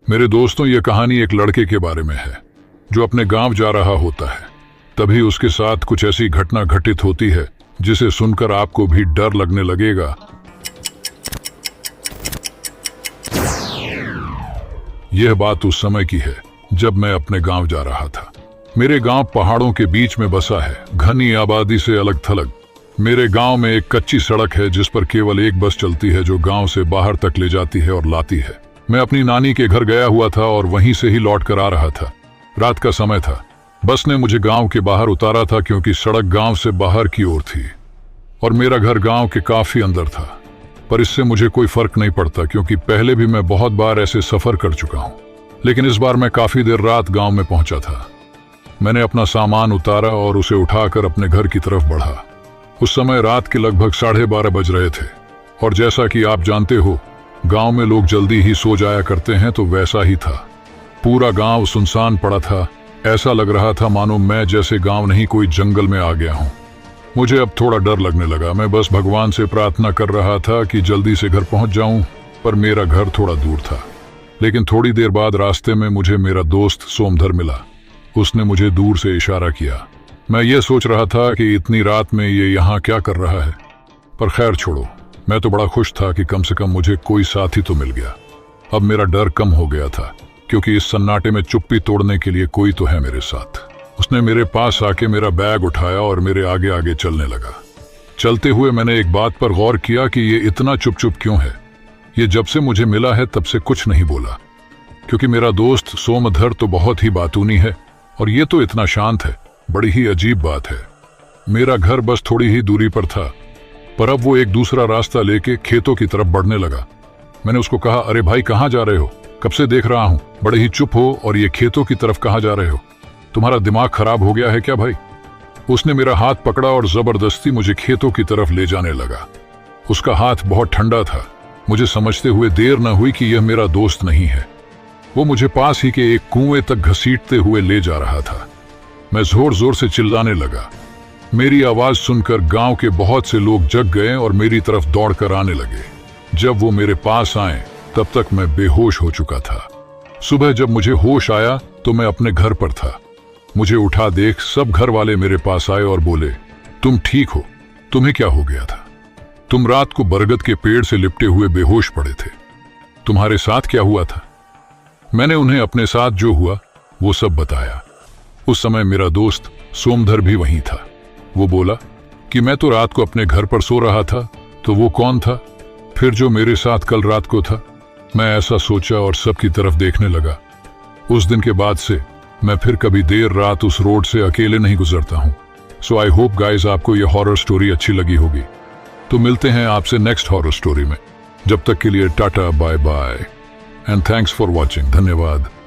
मेरे दोस्तों, ये कहानी एक लड़के के बारे में है जो अपने गांव जा रहा होता है। तभी उसके साथ कुछ ऐसी घटना घटित होती है जिसे सुनकर आपको भी डर लगने लगेगा। यह बात उस समय की है जब मैं अपने गांव जा रहा था। मेरे गांव पहाड़ों के बीच में बसा है, घनी आबादी से अलग थलग। मेरे गांव में एक कच्ची सड़क है जिस पर केवल एक बस चलती है जो गांव से बाहर तक ले जाती है और लाती है। मैं अपनी नानी के घर गया हुआ था और वहीं से ही लौट कर आ रहा था। रात का समय था। बस ने मुझे गांव के बाहर उतारा था क्योंकि सड़क गांव से बाहर की ओर थी और मेरा घर गांव के काफी अंदर था। पर इससे मुझे कोई फर्क नहीं पड़ता क्योंकि पहले भी मैं बहुत बार ऐसे सफर कर चुका हूं। लेकिन इस बार मैं काफी देर रात गांव में पहुंचा था। मैंने अपना सामान उतारा और उसे उठाकर अपने घर की तरफ बढ़ा। उस समय रात के लगभग 12:30 बज रहे थे और जैसा कि आप जानते हो, गांव में लोग जल्दी ही सो जाया करते हैं, तो वैसा ही था। पूरा गांव सुनसान पड़ा था। ऐसा लग रहा था मानो मैं जैसे गांव नहीं कोई जंगल में आ गया हूं। मुझे अब थोड़ा डर लगने लगा। मैं बस भगवान से प्रार्थना कर रहा था कि जल्दी से घर पहुंच जाऊं, पर मेरा घर थोड़ा दूर था। लेकिन थोड़ी देर बाद रास्ते में मुझे मेरा दोस्त सोमधर मिला। उसने मुझे दूर से इशारा किया। मैं ये सोच रहा था कि इतनी रात में ये यहाँ क्या कर रहा है, पर खैर छोड़ो। मैं तो बड़ा खुश था कि कम से कम मुझे कोई साथी तो मिल गया। अब मेरा डर कम हो गया था क्योंकि इस सन्नाटे में चुप्पी तोड़ने के लिए कोई तो है मेरे साथ। उसने मेरे पास आके मेरा बैग उठाया और मेरे आगे आगे चलने लगा। चलते हुए मैंने एक बात पर गौर किया कि ये इतना चुप चुप क्यों है। ये जब से मुझे मिला है तब से कुछ नहीं बोला, क्योंकि मेरा दोस्त सोमधर तो बहुत ही बातूनी है और ये तो इतना शांत है। बड़ी ही अजीब बात है। मेरा घर बस थोड़ी ही दूरी पर था, पर अब वो एक दूसरा रास्ता लेके खेतों की तरफ बढ़ने लगा। मैंने उसको कहा, अरे भाई कहाँ जा रहे हो? कब से देख रहा हूँ, बड़े ही चुप हो और ये खेतों की तरफ कहाँ जा रहे हो? तुम्हारा दिमाग खराब हो गया है क्या भाई? उसने मेरा हाथ पकड़ा और जबरदस्ती मुझे खेतों की तरफ ले जाने लगा। उसका हाथ बहुत ठंडा था। मुझे समझते हुए देर न हुई कि यह मेरा दोस्त नहीं है। वो मुझे पास ही के एक कुएं तक घसीटते हुए ले जा रहा था। मैं जोर जोर से चिल्लाने लगा। मेरी आवाज सुनकर गांव के बहुत से लोग जग गए और मेरी तरफ दौड़कर आने लगे। जब वो मेरे पास आए तब तक मैं बेहोश हो चुका था। सुबह जब मुझे होश आया तो मैं अपने घर पर था। मुझे उठा देख सब घर वाले मेरे पास आए और बोले, तुम ठीक हो? तुम्हें क्या हो गया था? तुम रात को बरगद के पेड़ से लिपटे हुए बेहोश पड़े थे। तुम्हारे साथ क्या हुआ था? मैंने उन्हें अपने साथ जो हुआ वो सब बताया। उस समय मेरा दोस्त सोमधर भी वहीं था। वो बोला कि मैं तो रात को अपने घर पर सो रहा था, तो वो कौन था फिर जो मेरे साथ कल रात को था? मैं ऐसा सोचा और सबकी तरफ देखने लगा। उस दिन के बाद से मैं फिर कभी देर रात उस रोड से अकेले नहीं गुजरता हूं। सो आई होप गाइज आपको ये हॉरर स्टोरी अच्छी लगी होगी। तो मिलते हैं आपसे नेक्स्ट हॉरर स्टोरी में। जब तक के लिए tata bye bye and thanks for watching. धन्यवाद।